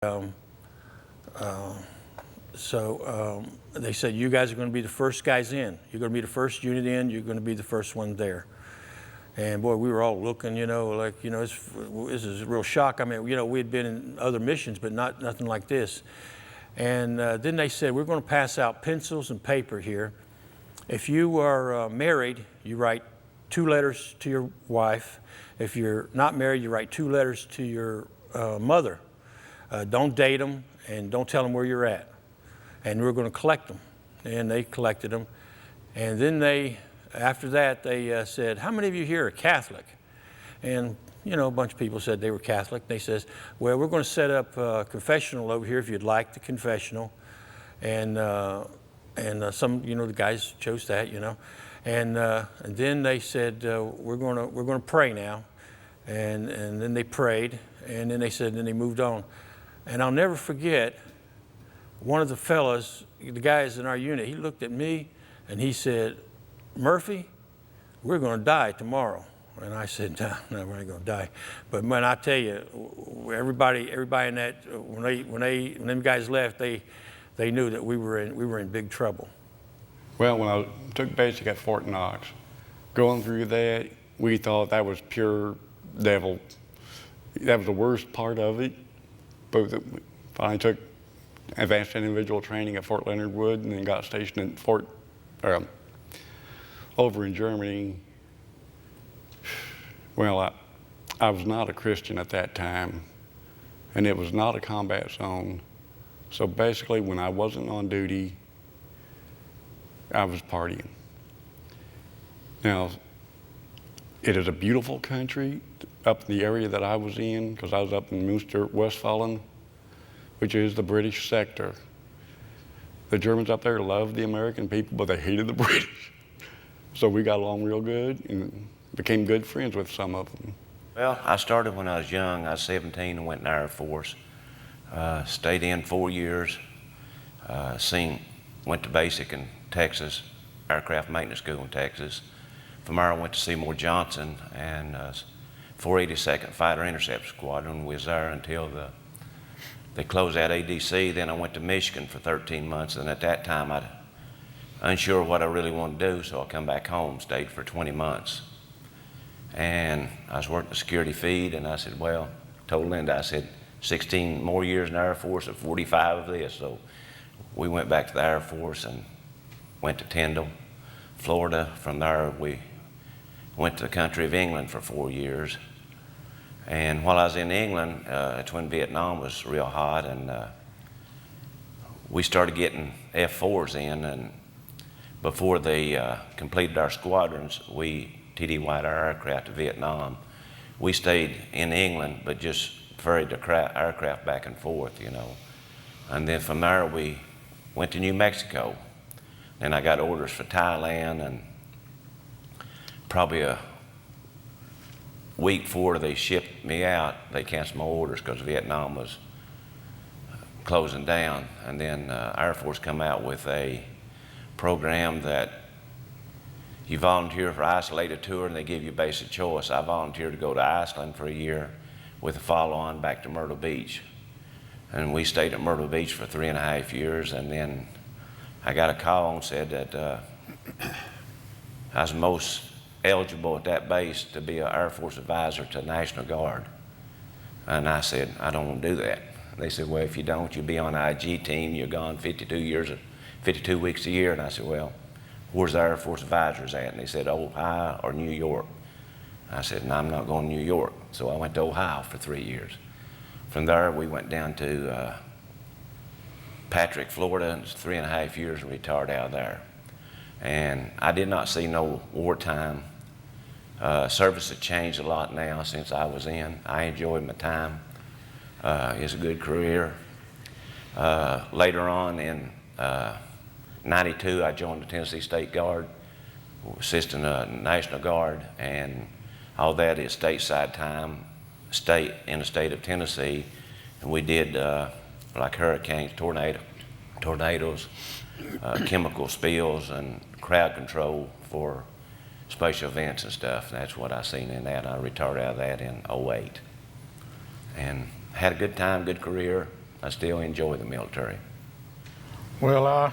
Um, they said, you guys are going to be the first guys in. You're going to be the first unit in. You're going to be the first one there. And boy, we were all looking, like, this is a real shock. I mean, we had been in other missions, but nothing like this. And then they said, we're going to pass out pencils and paper here. If you are married, you write 2 letters to your wife. If you're not married, you write 2 letters to your mother. Don't date them and don't tell them where you're at. And we're going to collect them. And they collected them. And then after that, they said, how many of you here are Catholic? And, a bunch of people said they were Catholic. They says, well, we're going to set up a confessional over here if you'd like the confessional. And some, the guys chose that, And then they said, we're going to pray now. And then they prayed. And then they said, then they moved on. And I'll never forget, one of the fellas, the guys in our unit, he looked at me and he said, Murphy, we're going to die tomorrow. And I said, no, we're not going to die. But man, I tell you, everybody in that, when them guys left, they knew that we were in big trouble. Well, when I took basic at Fort Knox, going through that, we thought that was pure devil. That was the worst part of it. But finally took advanced individual training at Fort Leonard Wood and then got stationed at over in Germany. Well, I was not a Christian at that time, and it was not a combat zone. So basically, when I wasn't on duty, I was partying. Now, it is a beautiful country up in the area that I was in, because I was up in Münster, Westfalen, which is the British sector. The Germans up there loved the American people, but they hated the British. So we got along real good and became good friends with some of them. Well, I started when I was young. I was 17 and went in the Air Force. Stayed in 4 years. Went to basic in Texas, aircraft maintenance school in Texas. From there I went to Seymour Johnson and 482nd Fighter Intercept Squadron. We was there until they closed out ADC. Then I went to Michigan for 13 months, and at that time I unsure what I really wanted to do, so I come back home, stayed for 20 months. And I was working the security feed, and I said, well, told Linda, I said, 16 more years in the Air Force and 45 of this. So we went back to the Air Force and went to Tyndall, Florida. From there, we went to the country of England for 4 years. And while I was in England, it's when Vietnam was real hot, and we started getting F-4s in, and before they completed our squadrons, we TDY'd our aircraft to Vietnam. We stayed in England, but just ferried the aircraft back and forth, And then from there, we went to New Mexico. Then I got orders for Thailand, and probably a week before they shipped me out, they canceled my orders because Vietnam was closing down. And then Air Force come out with a program that you volunteer for isolated tour and they give you basic choice. I volunteered to go to Iceland for a year with a follow-on back to Myrtle Beach. And we stayed at Myrtle Beach for 3.5 years, and then I got a call and said that I was most eligible at that base to be an Air Force advisor to the National Guard. And I said, I don't want to do that. They said, well, if you don't, you'll be on the IG team. You're gone 52 weeks a year. And I said, well, where's the Air Force advisors at? And they said, Ohio or New York. I said, no, I'm not going to New York. So I went to Ohio for 3 years. From there, we went down to Patrick, Florida, and 3.5 years and retired out of there. And I did not see no wartime. Service had changed a lot now since I was in. I enjoyed my time. It's a good career. Later on in '92, I joined the Tennessee State Guard, assisting the National Guard, and all that is stateside time, in the state of Tennessee. And we did like hurricanes, tornadoes, chemical spills, and crowd control for special events and stuff. And that's what I seen in that. I retired out of that in '08. And had a good time, good career. I still enjoy the military. Well, I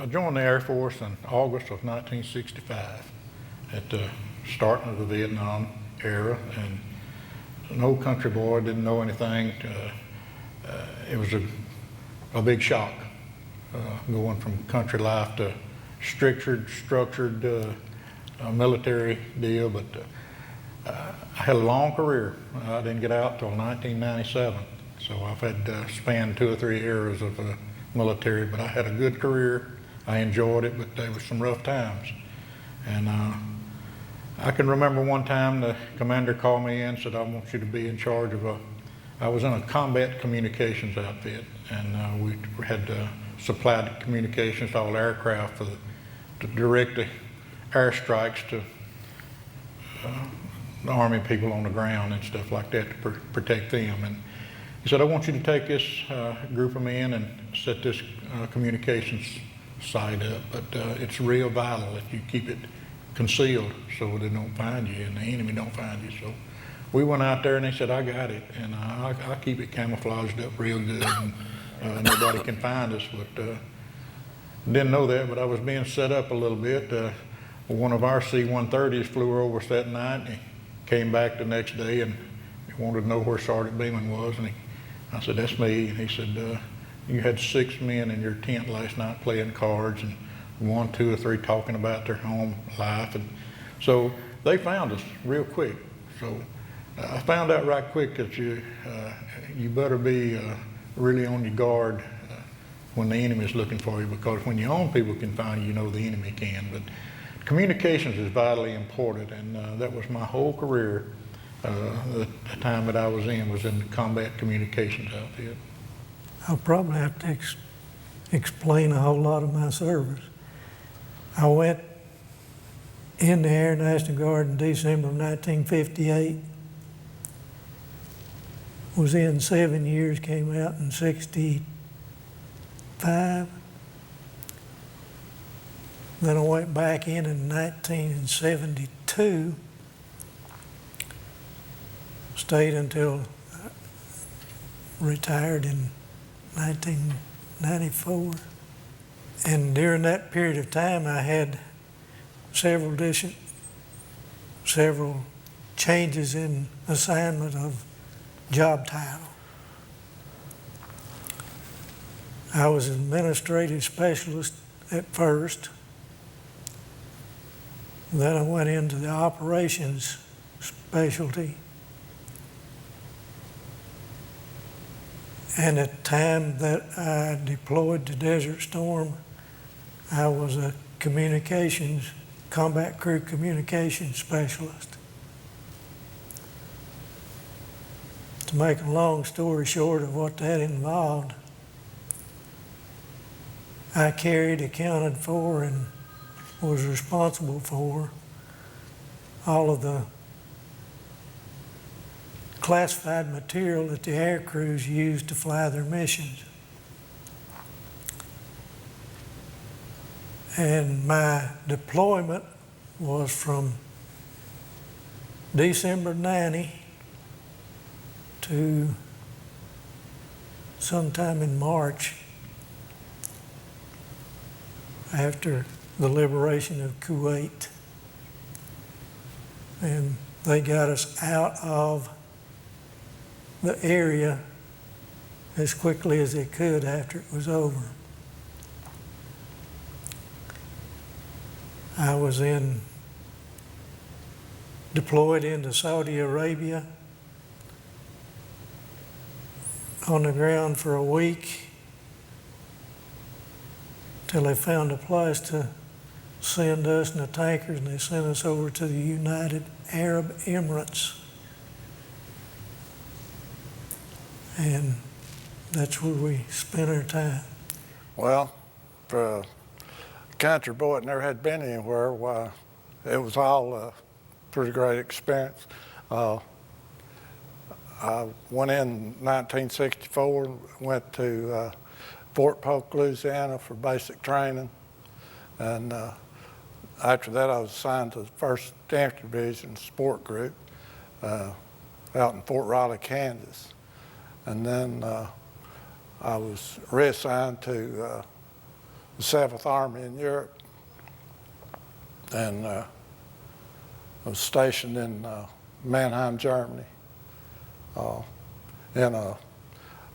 joined the Air Force in August of 1965 at the start of the Vietnam era, and an old country boy, didn't know anything. It was a big shock going from country life to structured military deal, but I had a long career. I didn't get out till 1997, so I've had spanned 2 or 3 eras of military, but I had a good career. I enjoyed it, but there were some rough times. And I can remember one time the commander called me in and said, I want you to be in charge of I was in a combat communications outfit, and we had supplied communications to all aircraft to direct the airstrikes to the Army people on the ground and stuff like that to protect them. And he said, I want you to take this group of men and set this communications site up, but it's real vital that you keep it concealed so they don't find you and the enemy don't find you. So we went out there and they said, I got it, and I keep it camouflaged up real good, and nobody can find us. But didn't know that, but I was being set up a little bit. One of our C-130s flew over us that night, and he came back the next day and he wanted to know where Sergeant Beeman was, and I said, that's me. And he said, you had 6 men in your tent last night playing cards, and 1, 2, or 3 talking about their home life. And so they found us real quick. So I found out right quick that you better be really on your guard when the enemy is looking for you, because when your own people can find you, you know the enemy can. But communications is vitally important, and that was my whole career. The time that I was in the combat communications outfit. I'll probably have to explain a whole lot of my service. I went in the Air National Guard in December of 1958. Was in 7 years, came out in 65. Then I went back in 1972. Stayed until I retired in 1994. And during that period of time, I had several changes in assignment of job title. I was an administrative specialist at first. Then I went into the operations specialty. And at the time that I deployed to Desert Storm, I was a combat crew communications specialist. To make a long story short of what that involved, I carried, accounted for, and was responsible for all of the classified material that the air crews used to fly their missions. And my deployment was from December 90 to sometime in March after the liberation of Kuwait. And they got us out of the area as quickly as they could after it was over. I was deployed into Saudi Arabia on the ground for a week till they found a place to send us in the tankers, and they sent us over to the United Arab Emirates. And that's where we spent our time. Well, for a country boy that never had been anywhere, why, it was all a pretty great experience. I went in 1964, went to Fort Polk, Louisiana for basic training. And after that, I was assigned to the 1st Infantry Division Support Group out in Fort Riley, Kansas. And then I was reassigned to the 7th Army in Europe, and I was stationed in Mannheim, Germany, in a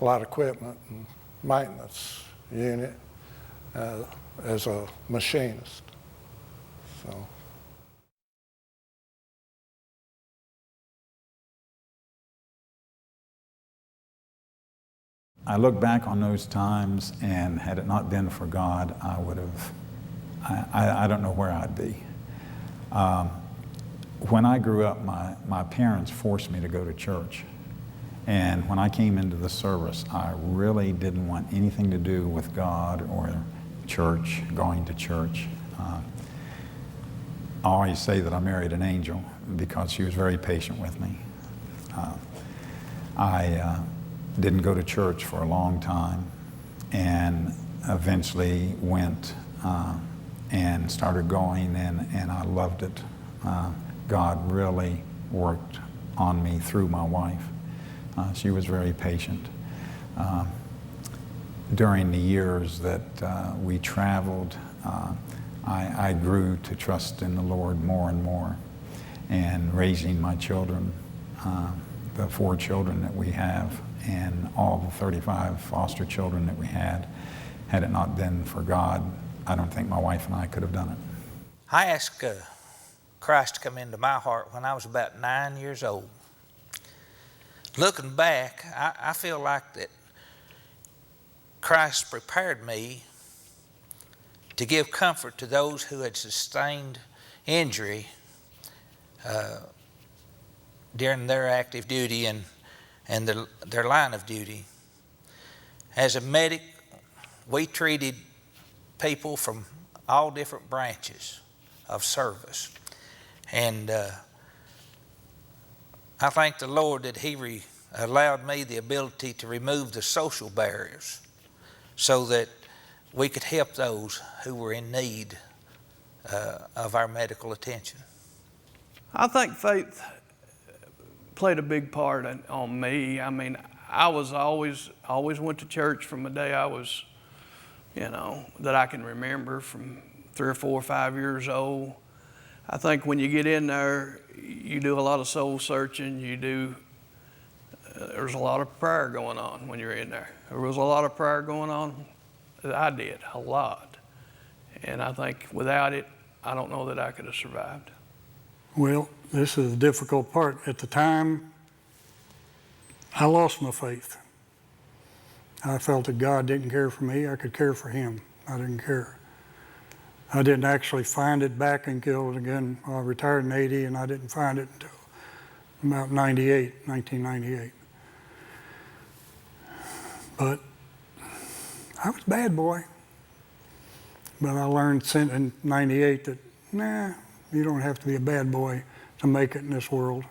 light equipment and maintenance unit as a machinist. So. I look back on those times, and had it not been for God, I would have, I don't know where I'd be. When I grew up, my parents forced me to go to church. And when I came into the service, I really didn't want anything to do with God or church, going to church. I always say that I married an angel because she was very patient with me. I didn't go to church for a long time, and eventually went and started going, and I loved it. God really worked on me through my wife. She was very patient. During the years that we traveled, I grew to trust in the Lord more and more, and raising my children, the 4 children that we have, and all the 35 foster children that we had it not been for God, I don't think my wife and I could have done it. I asked Christ to come into my heart when I was about 9 years old. Looking back, I feel like that Christ prepared me to give comfort to those who had sustained injury during their active duty and their line of duty. As a medic, we treated people from all different branches of service. And I thank the Lord that He allowed me the ability to remove the social barriers so that we could help those who were in need of our medical attention. I think faith played a big part on me. I mean, I was always went to church from the day I was, that I can remember, from 3 or 4 or 5 years old. I think when you get in there, you do a lot of soul searching. There's a lot of prayer going on when you're in there. There was a lot of prayer going on that I did, a lot. And I think without it, I don't know that I could have survived. Well, this is the difficult part. At the time, I lost my faith. I felt that God didn't care for me. I could care for Him. I didn't care. I didn't actually find it back until, again, I retired in 80, and I didn't find it until about 1998. But I was a bad boy. But I learned in 98 that, you don't have to be a bad boy to make it in this world.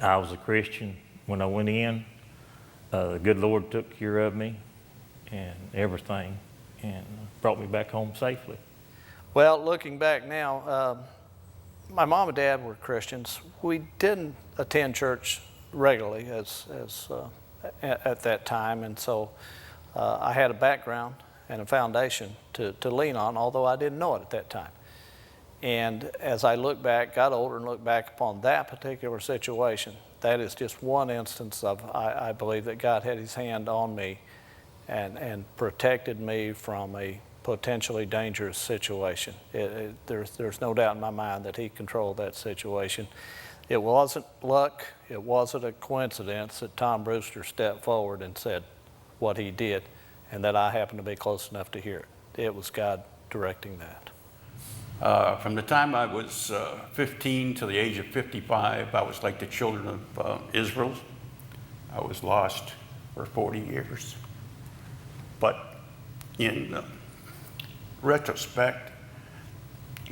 I was a Christian when I went in. The good Lord took care of me and everything, and brought me back home safely. Well, looking back now, my mom and dad were Christians. We didn't attend church regularly at that time, and so I had a background and a foundation to lean on, although I didn't know it at that time. And as I look back, got older and look back upon that particular situation, that is just one instance of, I believe that God had His hand on me and protected me from a potentially dangerous situation. There's no doubt in my mind that He controlled that situation. It wasn't luck, it wasn't a coincidence that Tom Brewster stepped forward and said what he did, and that I happened to be close enough to hear it. It was God directing that. From the time I was 15 to the age of 55, I was like the children of Israel. I was lost for 40 years. But in retrospect,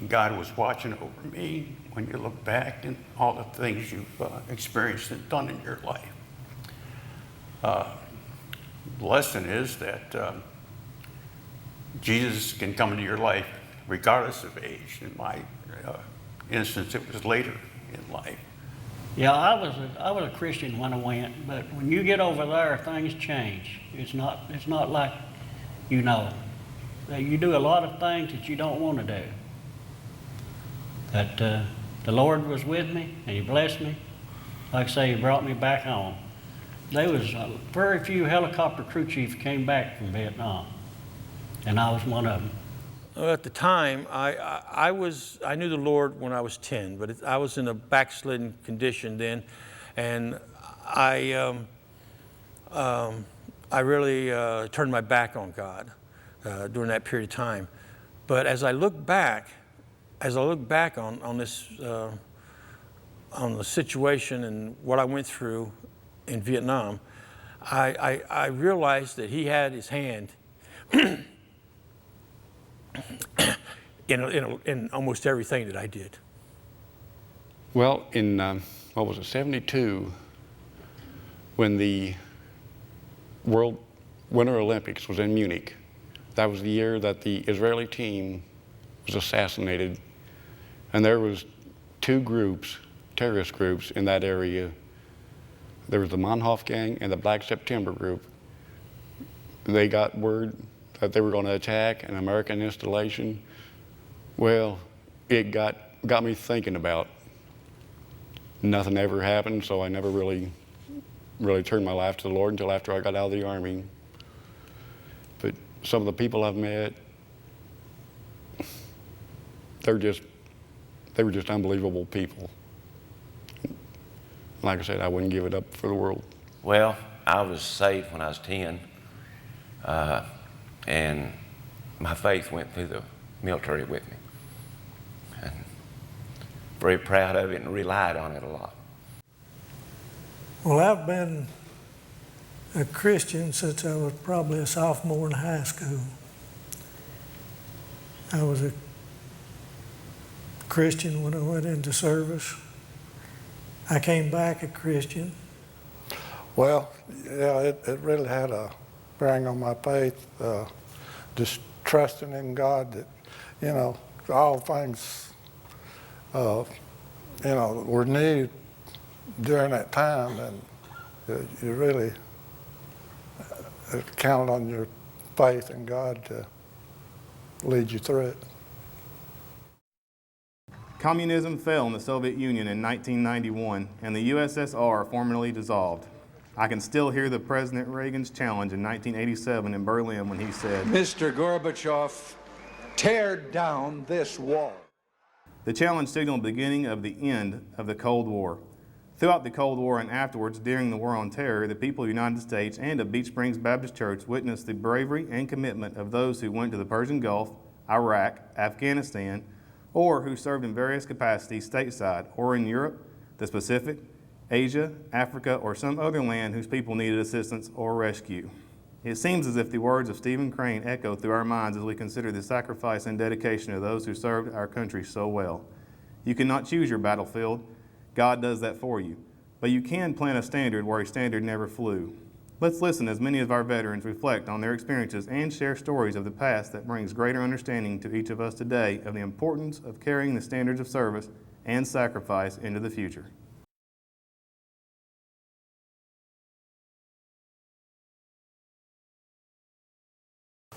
God was watching over me when you look back and all the things you've experienced and done in your life. The lesson is that Jesus can come into your life regardless of age. In my instance, it was later in life. Yeah, I was a Christian when I went, but when you get over there, things change. It's not like, you know, that you do a lot of things that you don't want to do. But the Lord was with me, and He blessed me. Like I say, He brought me back home. There was very few helicopter crew chiefs came back from Vietnam, and I was one of them. Well, at the time, I knew the Lord when I was 10, but I was in a backslidden condition then, and I really turned my back on God during that period of time. But as I look back on this, on the situation and what I went through in Vietnam, I realized that He had His hand in almost everything that I did. Well, in, what was it, 72, when the World Winter Olympics was in Munich, that was the year that the Israeli team was assassinated. And there was two groups, terrorist groups in that area. There was the Mannhof Gang and the Black September group. They got word that they were going to attack an American installation. Well, it got me thinking about nothing ever happened, so I never really turned my life to the Lord until after I got out of the Army. But some of the people I've met, they were just unbelievable people. Like I said, I wouldn't give it up for the world. Well, I was saved when I was 10, and my faith went through the military with me. And very proud of it and relied on it a lot. Well, I've been a Christian since I was probably a sophomore in high school. I was a Christian when I went into service. I came back a Christian. Well, yeah, it really had a bearing on my faith, just trusting in God that, you know, all things, you know, were new during that time, and you really counted on your faith in God to lead you through it. Communism fell in the Soviet Union in 1991, and the USSR formally dissolved. I can still hear the President Reagan's challenge in 1987 in Berlin when he said, "Mr. Gorbachev, tear down this wall." The challenge signaled the beginning of the end of the Cold War. Throughout the Cold War and afterwards during the War on Terror, the people of the United States and of Beach Springs Baptist Church witnessed the bravery and commitment of those who went to the Persian Gulf, Iraq, Afghanistan, or who served in various capacities stateside or in Europe, the Pacific, Asia, Africa, or some other land whose people needed assistance or rescue. It seems as if the words of Stephen Crane echo through our minds as we consider the sacrifice and dedication of those who served our country so well. You cannot choose your battlefield. God does that for you. But you can plant a standard where a standard never flew. Let's listen as many of our veterans reflect on their experiences and share stories of the past that brings greater understanding to each of us today of the importance of carrying the standards of service and sacrifice into the future.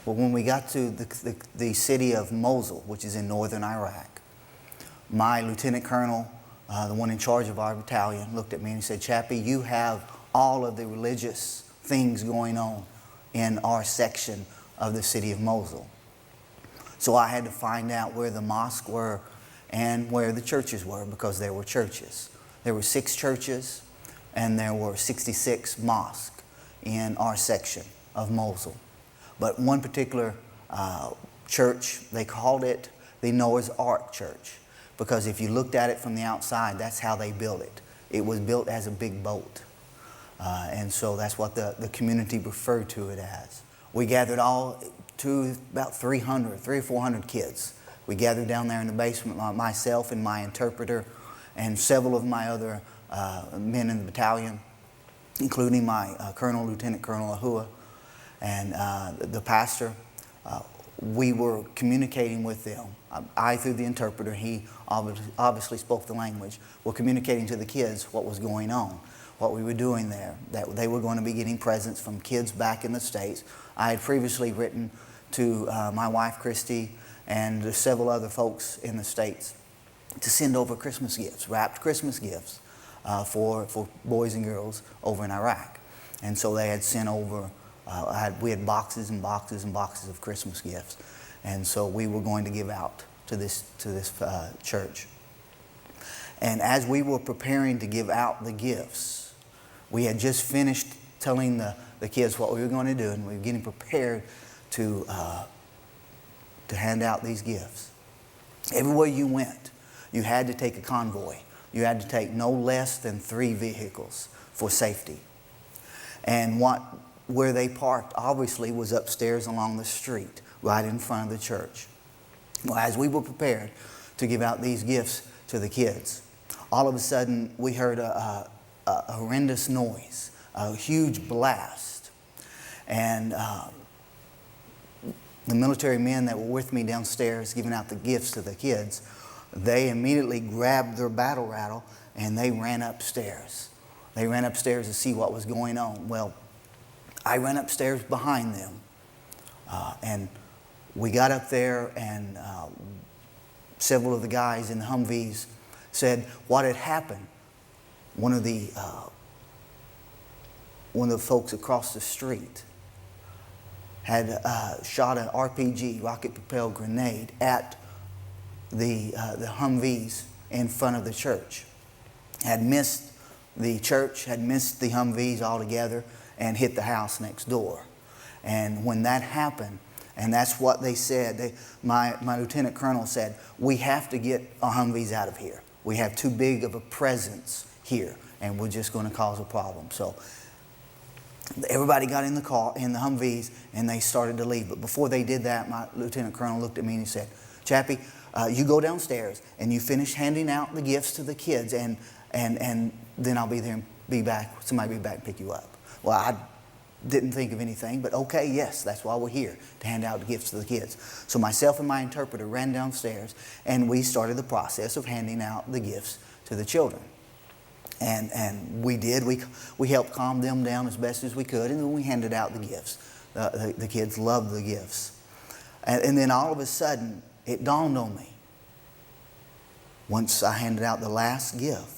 Well, when we got to the city of Mosul, which is in northern Iraq, my lieutenant colonel, the one in charge of our battalion, looked at me and he said, "Chappie, you have all of the religious things going on in our section of the city of Mosul." So I had to find out where the mosques were and where the churches were, because there were churches. There were 6 churches and there were 66 mosques in our section of Mosul. But one particular church, they called it the Noah's Ark Church, because if you looked at it from the outside, that's how they built it. It was built as a big boat. And so that's what the community referred to it as. We gathered all to about 300 or 400 kids. We gathered down there in the basement, myself and my interpreter and several of my other men in the battalion, including my colonel, Lieutenant Colonel Ahua, and the pastor. we were communicating with them. I through the interpreter, he obviously spoke the language. We're communicating to the kids what was going on, what we were doing there, that they were going to be getting presents from kids back in the States. I had previously written to my wife, Christy, and several other folks in the States to send over Christmas gifts, wrapped Christmas gifts for boys and girls over in Iraq. And so they had sent over, we had boxes and boxes and boxes of Christmas gifts. And so we were going to give out to this church. And as we were preparing to give out the gifts, we had just finished telling the kids what we were going to do, and we were getting prepared to hand out these gifts. Everywhere you went, you had to take a convoy. You had to take no less than 3 vehicles for safety. And where they parked, obviously, was upstairs along the street, right in front of the church. Well, as we were prepared to give out these gifts to the kids, all of a sudden we heard a horrendous noise, a huge blast. And the military men that were with me downstairs giving out the gifts to the kids, they immediately grabbed their battle rattle and they ran upstairs. They ran upstairs to see what was going on. Well, I ran upstairs behind them, and we got up there, and several of the guys in the Humvees said what had happened. One of the folks across the street had shot an RPG, rocket-propelled grenade, at the Humvees in front of the church. Had missed the church, had missed the Humvees altogether, and hit the house next door. And when that happened, and that's what they said, my lieutenant colonel said, we have to get our Humvees out of here. We have too big of a presence here, and we're just going to cause a problem. So everybody got in the car, in the Humvees, and they started to leave. But before they did that, my lieutenant colonel looked at me and he said, Chappie, you go downstairs and you finish handing out the gifts to the kids, and then I'll be there and be back. Somebody will be back and pick you up. Well, I didn't think of anything, but okay, yes, that's why we're here, to hand out the gifts to the kids. So myself and my interpreter ran downstairs, and we started the process of handing out the gifts to the children. And we did. We helped calm them down as best as we could, and then we handed out the gifts. The kids loved the gifts. And then all of a sudden, it dawned on me, once I handed out the last gift,